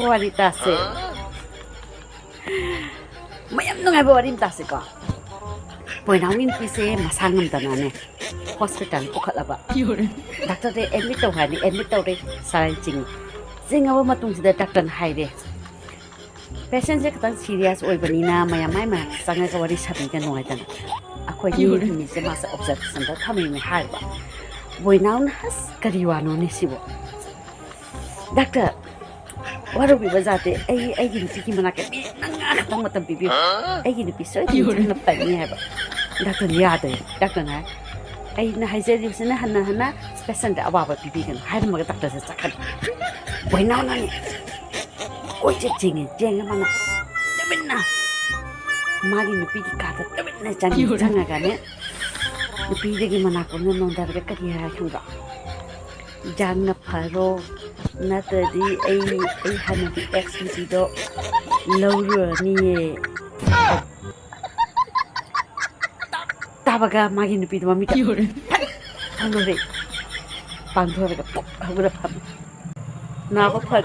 Wari tase. Mayam nungai wari tase ko. Poinawin pise masangam tanane. Hospital pukhalaba. Doctor de admit tawhani admit tawre sarai ching. Jingawa matung sida doctor haire. Patient je katang serious oibanina mayamai ma sanga ka wari sabi ka noi tan. Akhoi ni se masa observation da thami me haiba. Boinaun has kariwano ni sibo. Doctor waru bi bazate ai gi piki mana ka bi nanga tang matam bi ai gi pi so gi na pa ni haiba. Doctor ya de doctor na ai na haise di sina hana patient da ababa bi kan hai ma doctor se sakhat. Boinaun na ni oi jing mana tabinna magi ni piki ka ta tabinna changa ka ne nupi de mana ko no dar ka kariya khanga jangna pharo natadi ai hana di xmt do lawro ni tabaga magi nupi do mami ta halo re pangthora ka pok habra pham na ba phar